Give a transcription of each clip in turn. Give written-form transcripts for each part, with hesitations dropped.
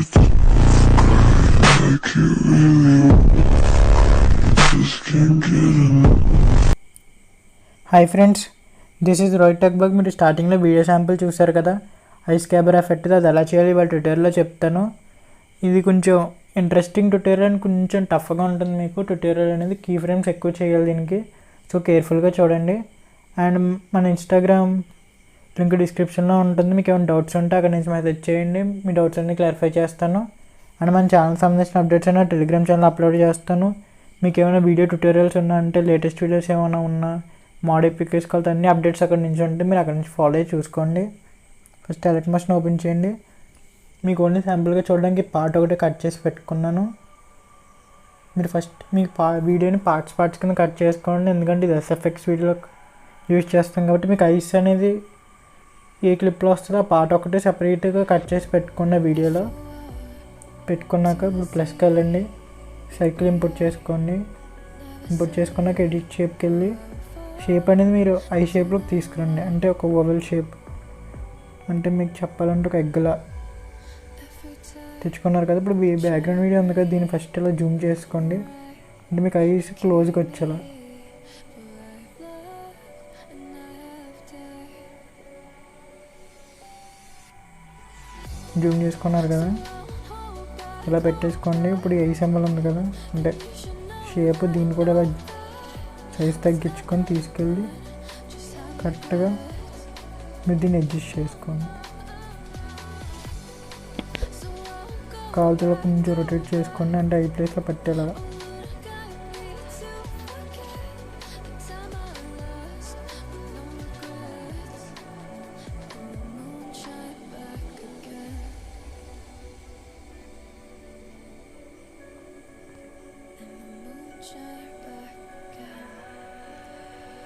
Hi friends, this is Rohit Techbug. మీరు స్టార్టింగ్లో video sample చూసారు కదా, ఐస్ క్యాబర్ ఎఫెక్ట్ అది ఎలా చేయాలి వాళ్ళ ట్యూటోరియల్లో చెప్తాను. ఇది కొంచెం ఇంట్రెస్టింగ్ ట్యూటోరియల్ అండ్ కొంచెం టఫ్గా ఉంటుంది. మీకు ట్యూటోరియల్ అనేది కీ ఫ్రేమ్స్ ఎక్కువ చేయాలి దీనికి, సో కేర్ఫుల్గా చూడండి. అండ్ మన ఇన్స్టాగ్రామ్ లింక్ డిస్క్రిప్షన్లో ఉంటుంది. మీకు ఏమైనా డౌట్స్ ఉంటే అక్కడ నుంచి మెసేజ్ చేయండి, మీ డౌట్స్ అన్ని క్లారిఫై చేస్తాను. అండ్ మన ఛానల్ సంబంధించిన అప్డేట్స్ అయినా టెలిగ్రామ్ ఛానల్ అప్లోడ్ చేస్తాను. మీకు ఏమైనా వీడియో ట్యూటోరియల్స్ ఉన్నా అంటే లేటెస్ట్ వీడియోస్ ఏమైనా ఉన్నా మోడిఫికేషన్స్ అన్ని అప్డేట్స్ అక్కడ నుంచి ఉంటే మీరు అక్కడ నుంచి ఫాలో అయ్యి చూసుకోండి. ఫస్ట్ అలైట్మోషన్ ఓపెన్ చేయండి. మీకు ఓన్లీ శాంపుల్గా చూడడానికి పార్ట్ ఒకటి కట్ చేసి పెట్టుకున్నాను. మీరు ఫస్ట్ మీ వీడియోని పార్ట్స్ కింద కట్ చేసుకోండి, ఎందుకంటే ఇది ఎస్ఎఫ్ఎక్స్ వీడియోలో యూజ్ చేస్తాం కాబట్టి మీకు ఐస్ అనేది ఏ క్లిప్లో వస్తుందో ఆ పార్ట్ ఒకటి సపరేట్గా కట్ చేసి పెట్టుకున్న వీడియోలో పెట్టుకున్నాక ఇప్పుడు ప్లస్కి వెళ్ళండి, సర్కిల్ ఇంపోర్ట్ చేసుకోండి. ఇంపోర్ట్ చేసుకున్నాక ఎడిట్ షేప్కి వెళ్ళి షేప్ అనేది మీరు ఐ షేప్లోకి తీసుకురండి, అంటే ఒక ఓవెల్ షేప్, అంటే మీకు చెప్పాలంటే ఒక ఎగ్లా తెచ్చుకున్నారు కదా. ఇప్పుడు బ్యాక్గ్రౌండ్ వీడియో ఉంది కదా, దీన్ని ఫస్ట్ ఇలా జూమ్ చేసుకోండి, అంటే మీకు ఐస్ క్లోజ్గా వచ్చేలా. జూమ్ చేసుకున్నారు కదా, ఇలా పెట్టేసుకోండి. ఇప్పుడు ఐ సింబల్ ఉంది కదా, అంటే షేప్, దీన్ని కూడా ఇలా సైజ్ తగ్గించుకొని తీసుకెళ్ళి కరెక్ట్గా మీరు దీన్ని అడ్జస్ట్ చేసుకోండి. కాలుతో కొంచెం రొటేట్ చేసుకోండి, అంటే ఐ ప్లేస్లో పెట్టేలా.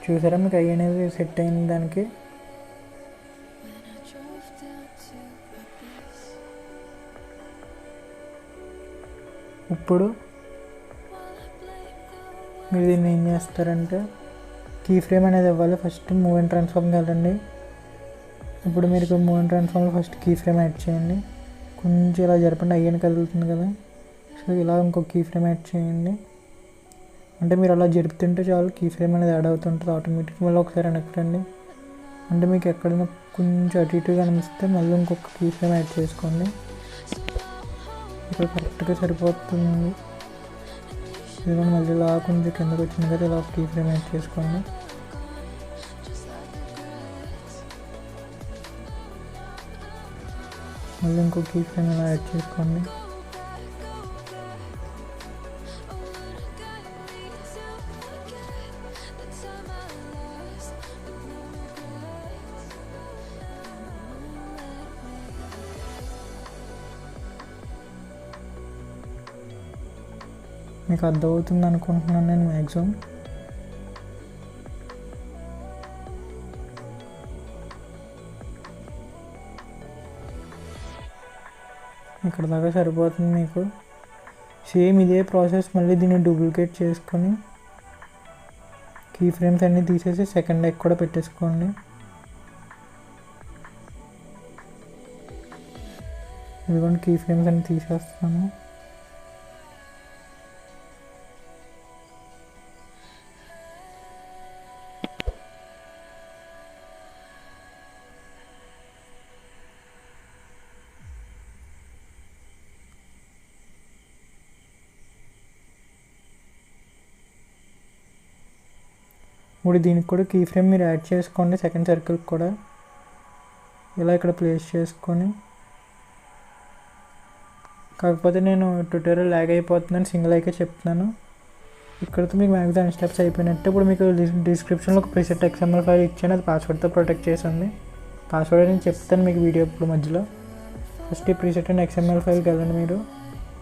చూసారా మీకు ఐ అనేది సెట్ అయింది దానికి. ఇప్పుడు మీరు దీన్ని ఏం చేస్తారంటే కీ ఫ్రేమ్ అనేది ఇవ్వాలి. ఫస్ట్ మూవ్ అండ్ ట్రాన్స్ఫార్మ్కి వెళ్ళండి. ఇప్పుడు మీరు మూవ్ అండ్ ట్రాన్స్ఫార్మ్లో ఫస్ట్ కీ ఫ్రేమ్ యాడ్ చేయండి. కొంచెం ఇలా జరపండి, ఐ అని కదులుతుంది కదా, సో ఇలా ఇంకో కీ ఫ్రేమ్ యాడ్ చేయండి. అంటే మీరు అలా జరుపుతుంటే చాలు, కీ ఫ్రేమ్ అనేది యాడ్ అవుతుంటుంది ఆటోమేటిక్. మళ్ళీ ఒకసారి వెనక్కి రండి, అంటే మీకు ఎక్కడైనా కొంచెం అటు ఇటుగా అనిపిస్తే మళ్ళీ ఇంకొక కీ ఫ్రేమ్ యాడ్ చేసుకోండి. ఇక్కడ కరెక్ట్గా సరిపోతుంది. ఇదిగోండి మళ్ళీ ఇలా కొంచెం కిందకు వచ్చింది కదా, ఇలా కీ ఫ్రేమ్ యాడ్ చేసుకోండి. మళ్ళీ ఇంకో కీ ఫ్రేమ్ ఇలా యాడ్ చేసుకోండి. మీకు అర్థమవుతుంది అనుకుంటున్నాను నేను మ్యాక్సిమం. ఇక్కడ దాకా సరిపోతుంది మీకు. సేమ్ ఇదే ప్రాసెస్ మళ్ళీ దీన్ని డూప్లికేట్ చేసుకొని కీ ఫ్రేమ్స్ అన్నీ తీసేసి సెకండ్ ఎగ్ కూడా పెట్టేసుకోండి. ఇదిగోండి కీ ఫ్రేమ్స్ అన్నీ తీసేస్తాను. ఇప్పుడు దీనికి కూడా కీ ఫ్రేమ్ మీరు యాడ్ చేసుకోండి, సెకండ్ సర్కిల్కి కూడా ఇలా ఇక్కడ ప్లేస్ చేసుకొని. కాకపోతే నేను ట్యూటోరియల్ లాగ్ అయిపోతుందని సింగిల్ అయితే చెప్తున్నాను. ఇక్కడితో మీకు మ్యాక్సిమం స్టెప్స్ అయిపోయినట్టు. ఇప్పుడు మీకు డిస్క్రిప్షన్లో ఒక ప్రీసెట్ XML ఫైల్ ఇచ్చాను, అది పాస్వర్డ్తో ప్రొటెక్ట్ చేసింది. పాస్వర్డ్ నేను చెప్తాను మీకు వీడియో ఇప్పుడు మధ్యలో. ఫస్ట్ ఈ ప్రీసెట్ అండ్ XML ఫైల్కి వెళ్ళండి. మీరు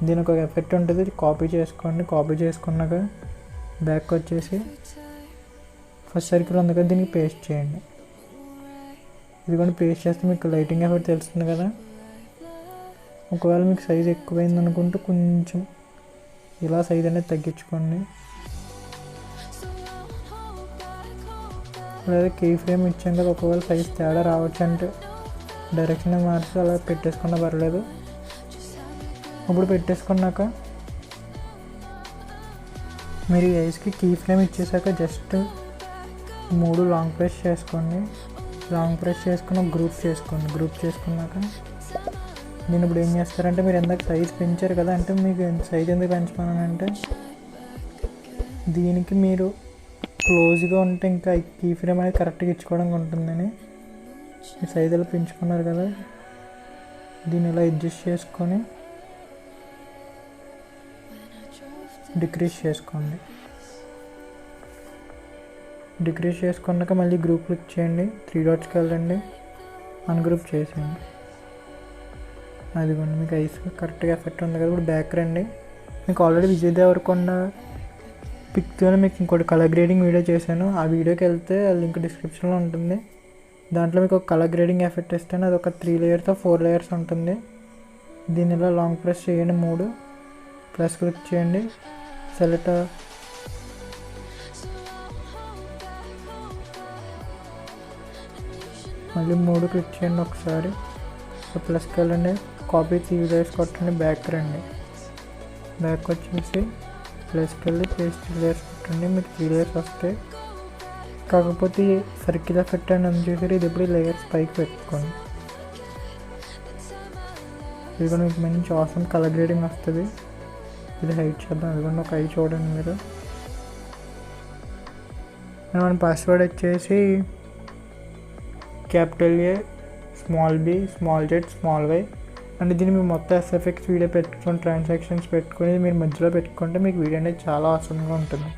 దీనికి ఒక ఎఫెక్ట్ ఉంటుంది, కాపీ చేసుకోండి. కాపీ చేసుకున్నాక బ్యాక్ వచ్చేసి ఫస్ట్ సర్కిల్ ఉంది కదా, దీనికి పేస్ట్ చేయండి. ఇదిగోండి పేస్ట్ చేస్తే మీకు లైటింగ్ ఎఫెక్ట్ తెలుస్తుంది కదా. ఒకవేళ మీకు సైజ్ ఎక్కువైంది అనుకుంటే కొంచెం ఇలా సైజ్ అనేది తగ్గించుకోండి. లేదా కీ ఫ్రేమ్ ఇచ్చాం కదా, ఒకవేళ సైజ్ తేడా రావచ్చు అంటే డైరెక్షన్ మార్చి అలా పెట్టేసుకున్నా పర్లేదు. ఇప్పుడు పెట్టేసుకున్నాక మీరు ఈ ఐస్కి కీ ఫ్రేమ్ ఇచ్చేసాక జస్ట్ 3 లాంగ్ ప్రెస్ చేసుకోండి. లాంగ్ ప్రెస్ చేసుకుని గ్రూప్ చేసుకున్నాక నేను ఇప్పుడు ఏం చేస్తారంటే, మీరు ఎందాక సైజ్ పెంచారు కదా, అంటే మీకు సైజ్ ఎందుకు పెంచుకున్నానంటే దీనికి మీరు క్లోజ్గా ఉంటే ఇంకా కీ ఫ్రేమ్ అనేది కరెక్ట్గా ఇచ్చుకోవడానికి ఉంటుందని ఈ సైజ్ అలా పెంచుకున్నారు కదా, దీన్ని ఇలా అడ్జస్ట్ చేసుకొని డిక్రీజ్ చేసుకోండి. డిక్రీజ్ చేసుకున్నాక మళ్ళీ గ్రూప్ క్లిక్ చేయండి, 3 డాట్స్కి వెళ్ళండి, అన్గ్రూప్ చేసేయండి. అదిగోండి మీకు ఐస్ కరెక్ట్గా ఎఫెక్ట్ ఉంది కదా. ఇప్పుడు బ్యాక్ రండి. మీకు ఆల్రెడీ విజయ్ దేవరకొండ పిక్తోనే మీకు ఇంకోటి కలర్ గ్రేడింగ్ వీడియో చేశాను. ఆ వీడియోకి వెళ్తే ఆ లింక్ డిస్క్రిప్షన్లో ఉంటుంది. దాంట్లో మీకు ఒక కలర్ గ్రేడింగ్ ఎఫెక్ట్ ఇస్తాను. అది ఒక 3 లేయర్స్ 4 లేయర్స్ ఉంటుంది. దీన్ని ఇలా లాంగ్ ప్రెస్ చేయండి, 3 ప్లస్ క్లిక్ చేయండి, సెలెక్ట్ మళ్ళీ 3 క్లిక్ చేయండి ఒకసారి, ప్లస్కి వెళ్ళండి, కాపీ 3 లేయర్స్ కొట్టండి, బ్యాక్ రండి, బ్యాక్ వచ్చేసి ప్లస్కి వెళ్ళి పేస్ట్ లేయర్స్ కొట్టండి, మీకు 3 లేయర్స్ వస్తాయి. కాకపోతే సర్కిల్ ఎఫెక్ట్ అని చేసారు, ఇది ఇప్పుడు లేయర్స్ పైకి పెట్టుకోండి. ఇది కూడా మీకు మంచి ఆసమ్ కలర్ గ్రేడింగ్ వస్తుంది. ఇది హైట్ చేద్దాం, అది కూడా ఒక ఐ చూడండి మీరు. మన పాస్వర్డ్ వచ్చేసి capital A, small B, small Z, small Y. అంటే దీన్ని మీరు మొత్తం ఎస్ఎఫ్ఎక్స్ వీడియో పెట్టుకొని ట్రాన్సాక్షన్స్ పెట్టుకొని మీరు మధ్యలో పెట్టుకుంటే మీకు వీడియో అనేది చాలా అవసరంగా ఉంటుంది.